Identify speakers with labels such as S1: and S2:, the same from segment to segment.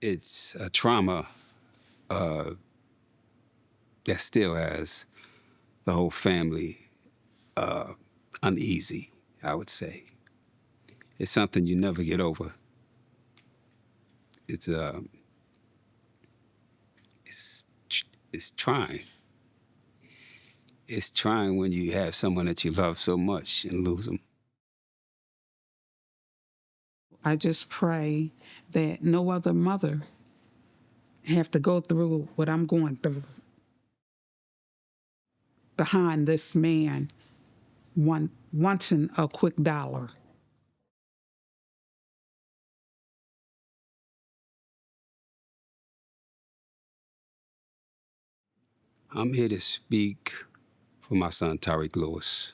S1: it's a trauma uh, that still has the whole family uneasy, I would say. It's something you never get over. It's it's it's trying. It's trying when you have someone that you love so much and lose them.
S2: I just pray that no other mother have to go through what I'm going through behind this man wanting a quick dollar.
S1: I'm here to speak for my son, Tyreek Lewis.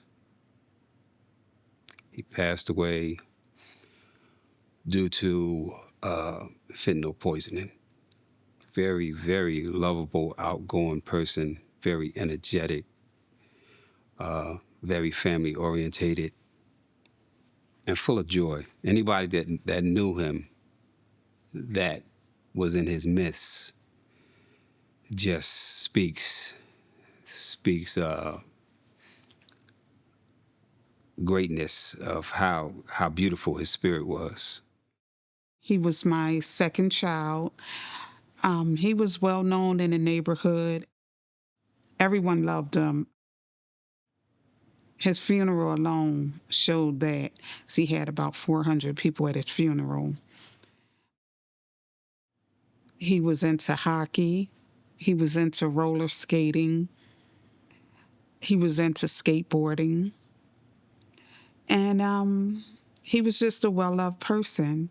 S1: He passed away due to fentanyl poisoning. Very, very lovable, outgoing person, very energetic, very family orientated, and full of joy. Anybody that knew him, that was in his midst, just speaks greatness of how beautiful his spirit was.
S2: He was my second child. He was well known in the neighborhood. Everyone loved him. His funeral alone showed that. So he had about 400 people at his funeral. He was into hockey. He was into roller skating. He was into skateboarding. And he was just a well-loved person.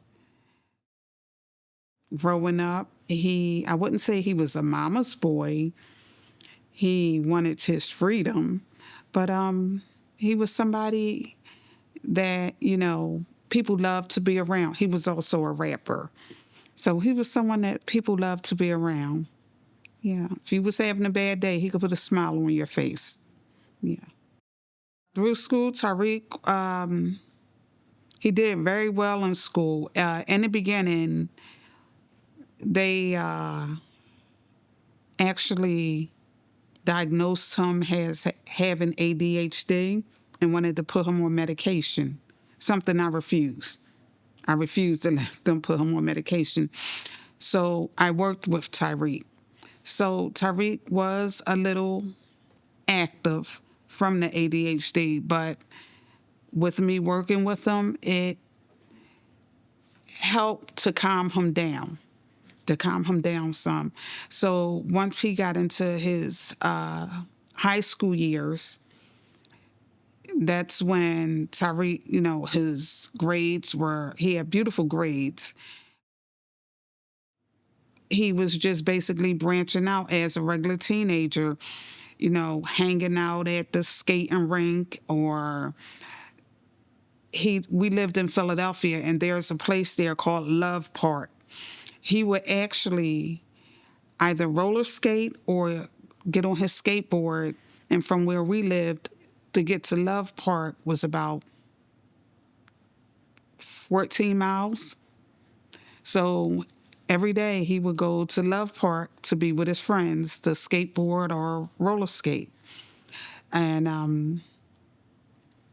S2: Growing up, I wouldn't say he was a mama's boy. He wanted his freedom, but he was somebody that, people loved to be around. He was also a rapper. So he was someone that people loved to be around. Yeah. If you was having a bad day, he could put a smile on your face. Yeah. Through school, Tariq, he did very well in school. In the beginning, they actually diagnosed him as having ADHD and wanted to put him on medication, something I refused. I refused to let them put him on medication. So I worked with Tyreek. So Tyreek was a little active from the ADHD, but with me working with him, it helped to calm him down. Some. So once he got into his high school years, that's when Tariq, his grades he had beautiful grades. He was just basically branching out as a regular teenager, hanging out at the skating rink, or we lived in Philadelphia, and there's a place there called Love Park. He would actually either roller skate or get on his skateboard, and from where we lived to get to Love Park was about 14 miles. So every day he would go to Love Park to be with his friends to skateboard or roller skate. And,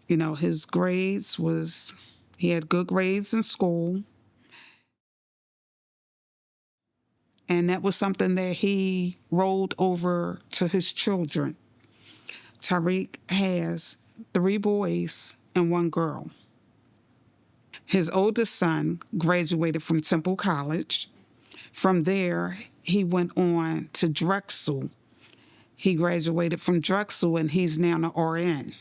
S2: his grades he had good grades in school. And that was something that he rolled over to his children. Tariq has 3 boys and 1 girl. His oldest son graduated from Temple College. From there, he went on to Drexel. He graduated from Drexel, and he's now an RN.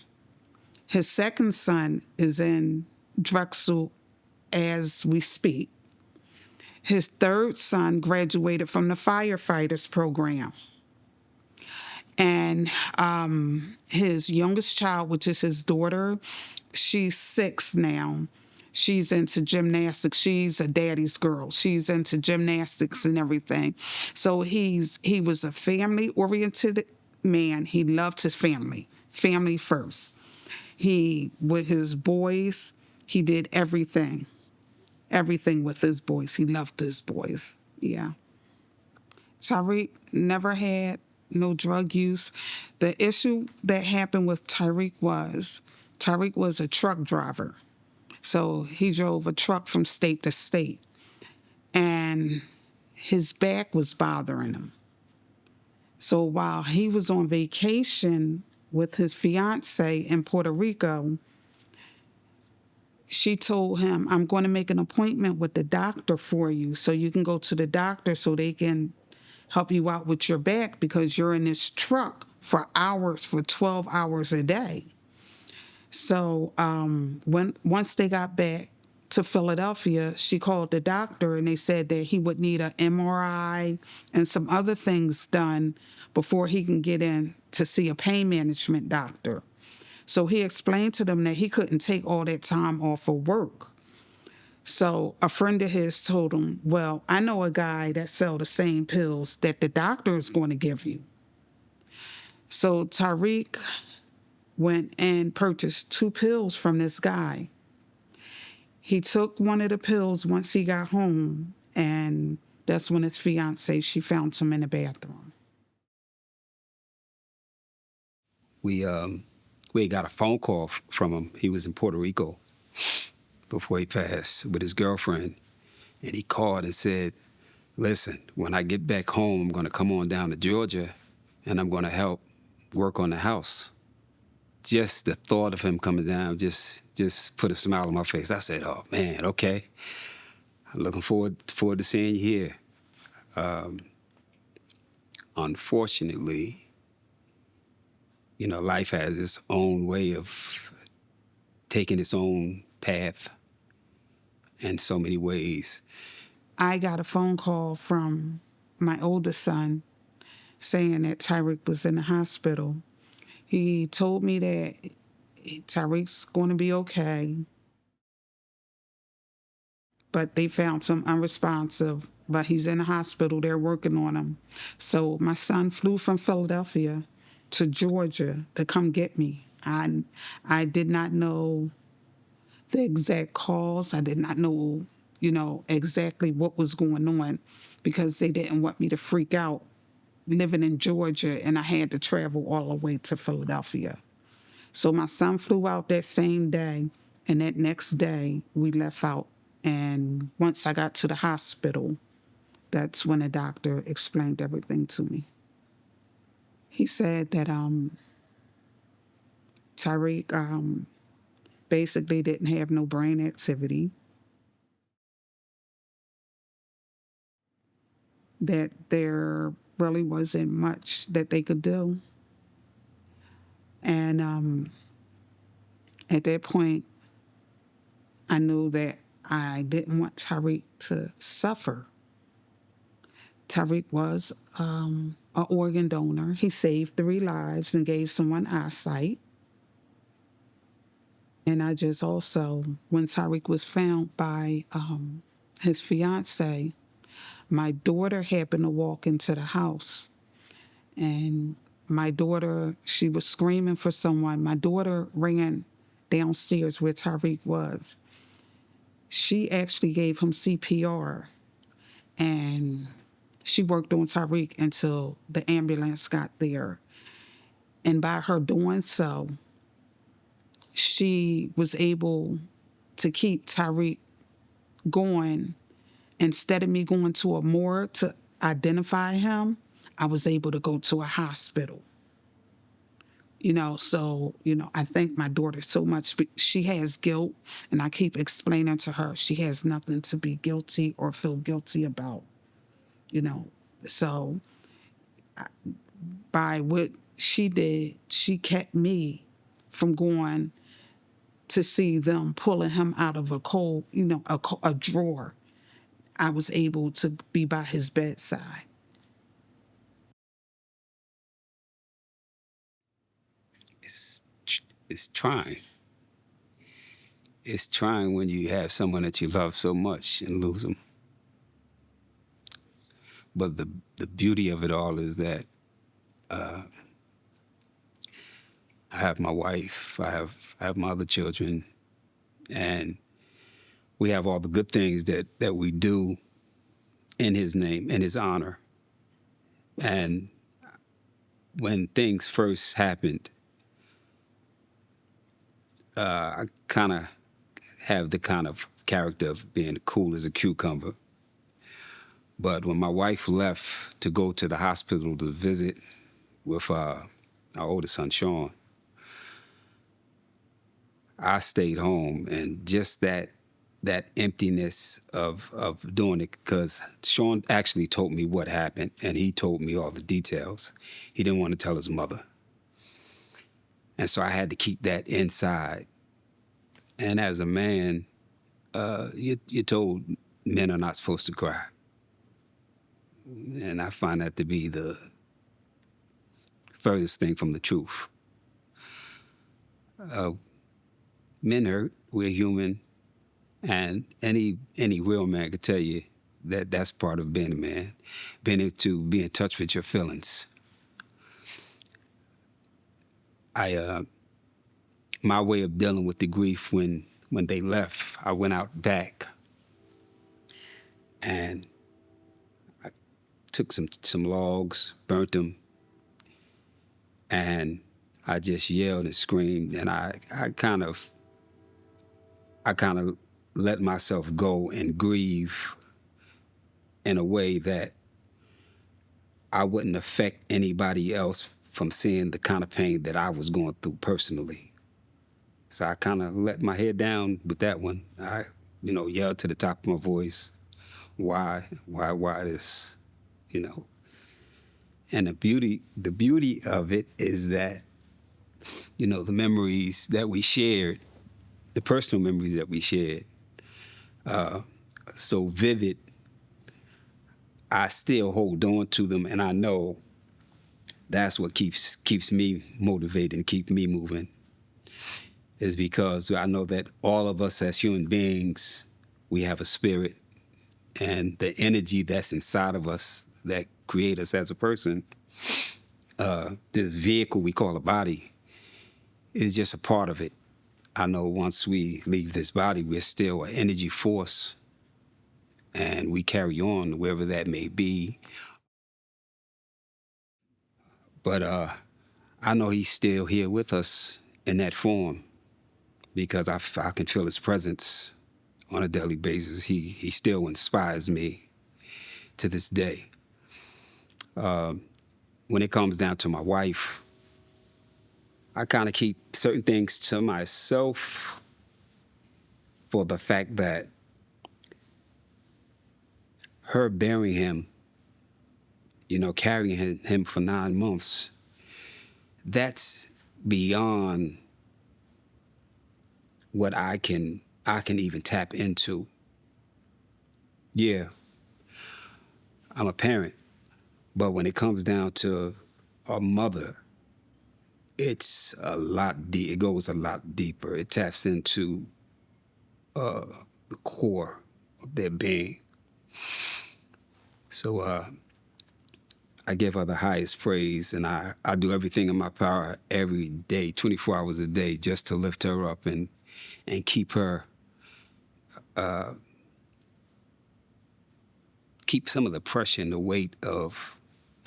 S2: His second son is in Drexel as we speak. His third son graduated from the firefighters program. And his youngest child, which is his daughter, she's 6 now. She's into gymnastics. She's a daddy's girl. She's into gymnastics and everything. So he was a family-oriented man. He loved his family first. With his boys, he did everything with his boys. He loved his boys. Yeah. Tariq never had no drug use. The issue that happened with Tariq was a truck driver. So he drove a truck from state to state. And his back was bothering him. So while he was on vacation with his fiance in Puerto Rico, she told him, I'm going to make an appointment with the doctor for you so you can go to the doctor so they can help you out with your back because you're in this truck for hours, for 12 hours a day. So once they got back to Philadelphia, she called the doctor and they said that he would need an MRI and some other things done before he can get in to see a pain management doctor. So he explained to them that he couldn't take all that time off of work. So a friend of his told him, well, I know a guy that sells the same pills that the doctor is going to give you. So Tariq went and purchased 2 pills from this guy. He took one of the pills once he got home, and that's when his fiance, she found him in the bathroom.
S1: We got a phone call from him. He was in Puerto Rico before he passed with his girlfriend. And he called and said, listen, when I get back home, I'm going to come on down to Georgia and I'm going to help work on the house. Just the thought of him coming down just put a smile on my face. I said, oh, man, okay. I'm looking forward to seeing you here. Unfortunately, life has its own way of taking its own path in so many ways.
S2: I got a phone call from my oldest son saying that Tyreek was in the hospital. He told me that Tyreek's going to be okay, but they found him unresponsive, but he's in the hospital. They're working on him. So my son flew from Philadelphia to Georgia to come get me. I did not know the exact cause. I did not know, exactly what was going on because they didn't want me to freak out living in Georgia, and I had to travel all the way to Philadelphia. So my son flew out that same day, and that next day we left out. And once I got to the hospital, that's when the doctor explained everything to me. He said that Tariq basically didn't have no brain activity, that there really wasn't much that they could do. And at that point, I knew that I didn't want Tariq to suffer. Tariq was an organ donor. He saved 3 lives and gave someone eyesight. And I just also, when Tariq was found by his fiance, my daughter happened to walk into the house. And my daughter, she was screaming for someone. My daughter ran downstairs where Tariq was. She actually gave him CPR. And she worked on Tariq until the ambulance got there. And by her doing so, she was able to keep Tariq going. Instead of me going to a morgue to identify him, I was able to go to a hospital. So, I thank my daughter so much. She has guilt, and I keep explaining to her she has nothing to be guilty or feel guilty about, So by what she did, she kept me from going to see them pulling him out of a cold, a drawer. I was able to be by his bedside.
S1: It's trying. It's trying when you have someone that you love so much and lose them. But the beauty of it all is that I have my wife, I have my other children, and we have all the good things that we do in his name, in his honor. And when things first happened, I kind of have the kind of character of being cool as a cucumber. But when my wife left to go to the hospital to visit with our oldest son, Sean, I stayed home, and just that emptiness of doing it, because Sean actually told me what happened, and he told me all the details. He didn't want to tell his mother. And so I had to keep that inside. And as a man, you're told men are not supposed to cry. And I find that to be the furthest thing from the truth. Men hurt, we're human, and any real man could tell you that that's part of being a man, being able to be in touch with your feelings. My way of dealing with the grief when they left, I went out back and I took some logs, burnt them, and I just yelled and screamed, and I kind of let myself go and grieve in a way that I wouldn't affect anybody else from seeing the kind of pain that I was going through personally. So I kind of let my head down with that one. I, yelled to the top of my voice, why this, And the beauty of it is that, the memories that we shared, the personal memories that we shared, so vivid, I still hold on to them, and I know that's what keeps me motivated and keep me moving, is because I know that all of us as human beings, we have a spirit, and the energy that's inside of us that create us as a person, this vehicle we call a body, is just a part of it. I know once we leave this body, we're still an energy force, and we carry on wherever that may be. But I know he's still here with us in that form, because I can feel his presence on a daily basis. He still inspires me to this day. When it comes down to my wife, I kind of keep certain things to myself for the fact that her bearing him, carrying him for 9 months, that's beyond what I can even tap into. Yeah, I'm a parent, but when it comes down to a mother, it's it goes a lot deeper. It taps into the core of their being. So I give her the highest praise, and I do everything in my power every day, 24 hours a day, just to lift her up and keep her, keep some of the pressure and the weight of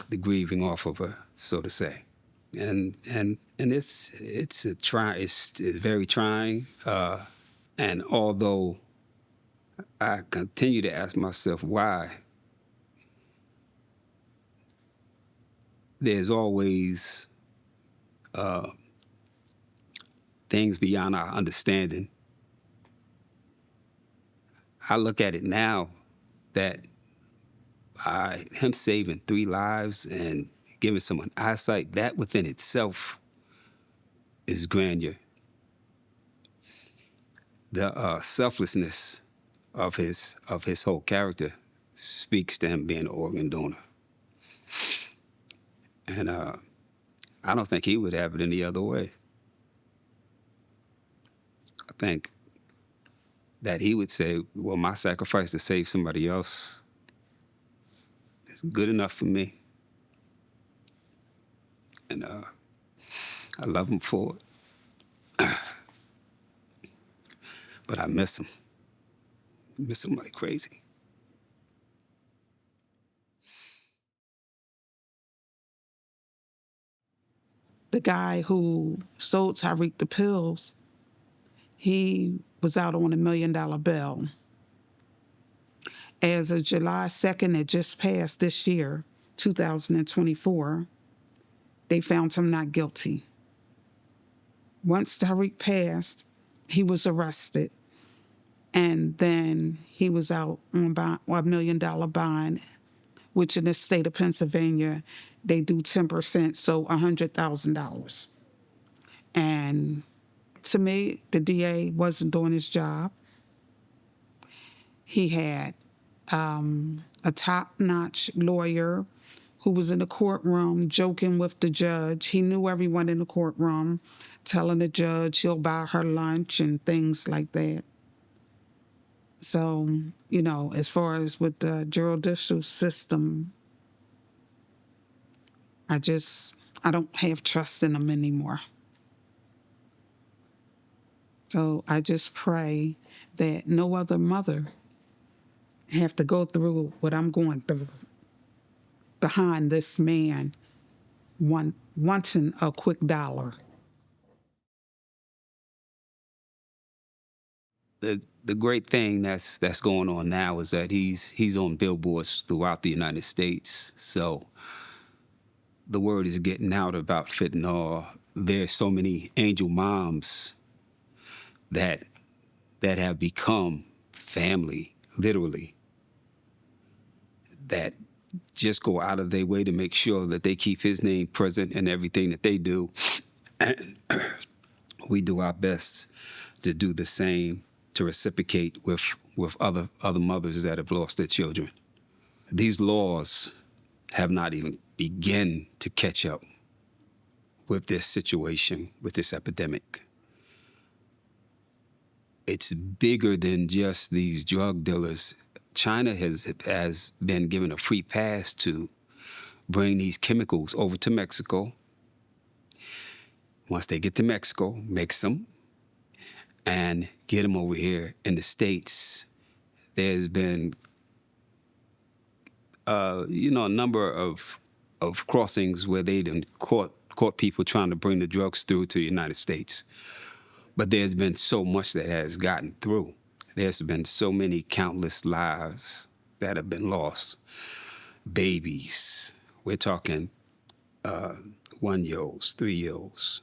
S1: the grieving off of her, so to say. And it's very trying. And although I continue to ask myself why, there's always things beyond our understanding. I look at it now that him saving 3 lives and giving someone eyesight, that within itself is grandeur. The selflessness of his whole character speaks to him being an organ donor. And I don't think he would have it any other way. I think that he would say, well, my sacrifice to save somebody else is good enough for me. And I love him for it. But I miss him. Miss him like crazy.
S2: the guy who sold Tyreek the pills, he was out on $1 million bail. As of July 2nd, it just passed this year, 2024, they found him not guilty. Once Tariq passed, he was arrested, and then he was out on $1 million bond, which in the state of Pennsylvania, they do 10%, so $100,000. And to me, the DA wasn't doing his job. He had a top-notch lawyer who was in the courtroom joking with the judge. He knew everyone in the courtroom, telling the judge he'll buy her lunch and things like that. So, you know, as far as with the judicial system, I don't have trust in them anymore. So I just pray that no other mother have to go through what I'm going through behind this man wanting a quick dollar.
S1: The great thing that's going on now is that he's on billboards throughout the United States. So the word is getting out about fentanyl. There's so many angel moms that have become family, literally, that just go out of their way to make sure that they keep his name present in everything that they do. And we do our best to do the same, to reciprocate with other mothers that have lost their children. These laws have not even begun to catch up with this situation, with this epidemic. It's bigger than just these drug dealers. China has been given a free pass to bring these chemicals over to Mexico. Once they get to Mexico, mix them, and get them over here in the States. There's been, a number of crossings where they done caught people trying to bring the drugs through to the United States. But there's been so much that has gotten through. There's been so many countless lives that have been lost. Babies. We're talking 1-year-olds, 3-year-olds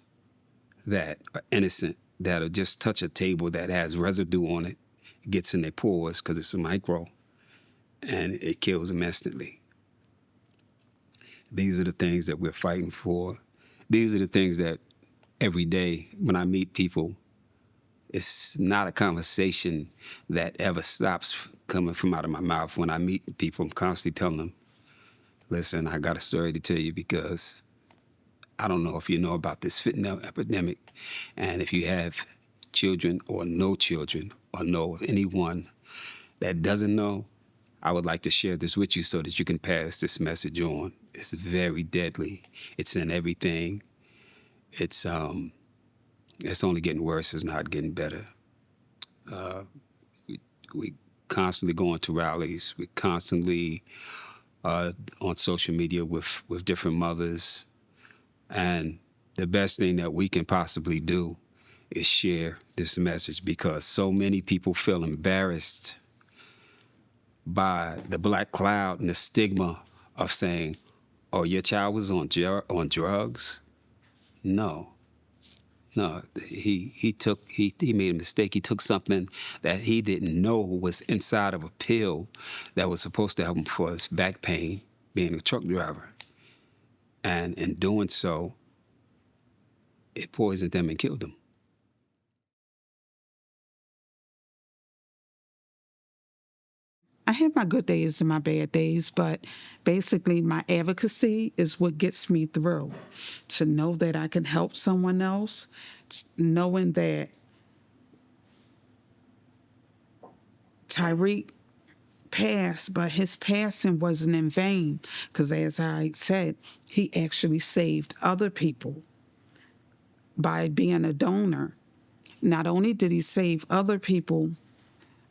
S1: that are innocent, that'll just touch a table that has residue on it. It gets in their pores because it's a micro, and it kills them instantly. These are the things that we're fighting for. These are the things that every day when I meet people, it's not a conversation that ever stops coming from out of my mouth. When I meet people, I'm constantly telling them, listen, I got a story to tell you because I don't know if you know about this fentanyl epidemic. And if you have children or know anyone that doesn't know, I would like to share this with you so that you can pass this message on. It's very deadly. It's in everything. It's only getting worse. It's not getting better. We constantly going to rallies. We constantly on social media with different mothers. And the best thing that we can possibly do is share this message because so many people feel embarrassed by the black cloud and the stigma of saying, oh, your child was on drugs? No, he made a mistake. He took something that he didn't know was inside of a pill that was supposed to help him for his back pain, being a truck driver. And in doing so, it poisoned them and killed them.
S2: I have my good days and my bad days, but basically my advocacy is what gets me through. To know that I can help someone else, knowing that Tyreek passed, but his passing wasn't in vain, because as I said, he actually saved other people by being a donor. Not only did he save other people,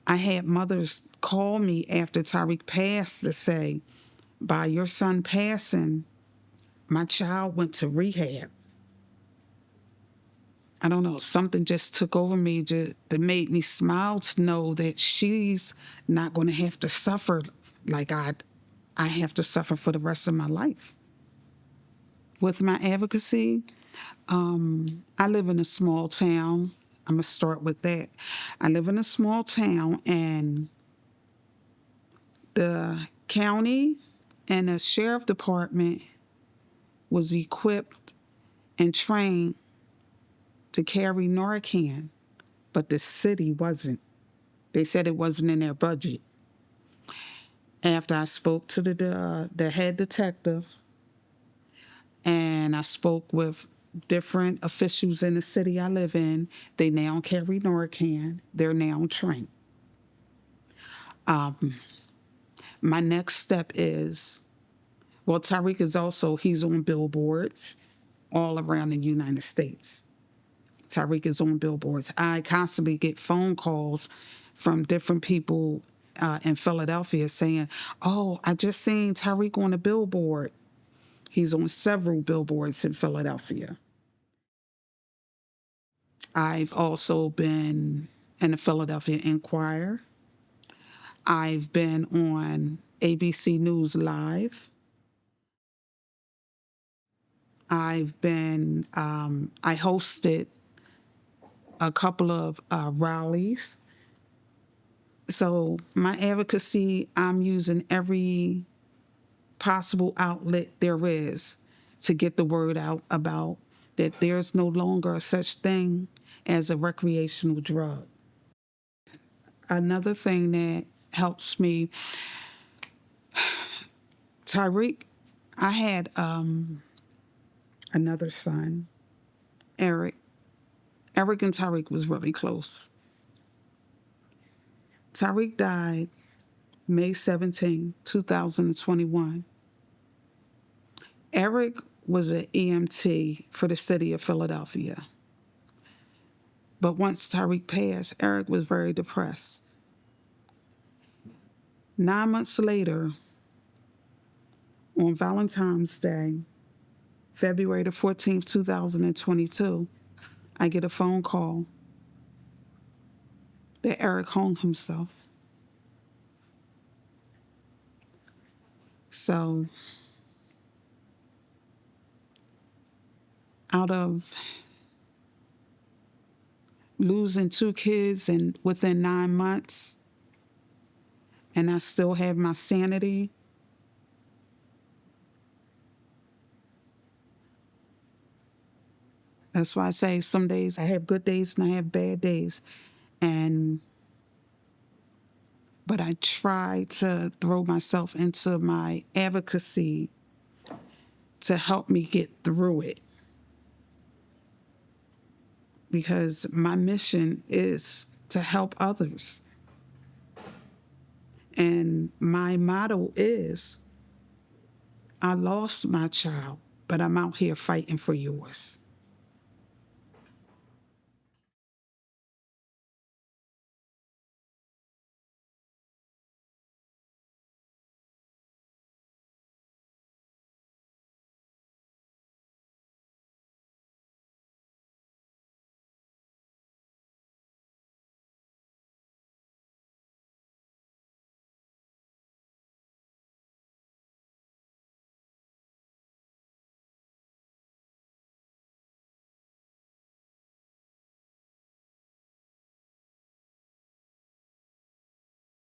S2: I had mothers call me after Tariq passed to say, by your son passing, my child went to rehab. I don't know, something just took over me that made me smile to know that she's not going to have to suffer like I have to suffer for the rest of my life. With my advocacy, I live in a small town. I'm going to start with that. I live in a small town, and the county and the sheriff department was equipped and trained to carry Narcan, but the city wasn't. They said it wasn't in their budget. After I spoke to the head detective, and I spoke with different officials in the city I live in, they now carry Narcan. They're now trained. My next step is, well, Tariq is also, he's on billboards all around the United States. Tariq is on billboards. I constantly get phone calls from different people in Philadelphia saying, oh, I just seen Tariq on a billboard. He's on several billboards in Philadelphia. I've also been in the Philadelphia Inquirer. I've been on ABC News Live. I hosted a couple of rallies. So my advocacy, I'm using every possible outlet there is to get the word out about that there's no longer a such thing as a recreational drug. Another thing that helps me, Tyreek, I had another son, Eric. Eric and Tariq was really close. Tariq died May 17, 2021. Eric was an EMT for the city of Philadelphia. But once Tariq passed, Eric was very depressed. 9 months later, on Valentine's Day, February the 14th, 2022, I get a phone call that Eric hung himself. So, out of losing 2 kids and within 9 months, and I still have my sanity, that's why I say some days I have good days and I have bad days. But I try to throw myself into my advocacy to help me get through it. Because my mission is to help others. And my motto is, I lost my child, but I'm out here fighting for yours.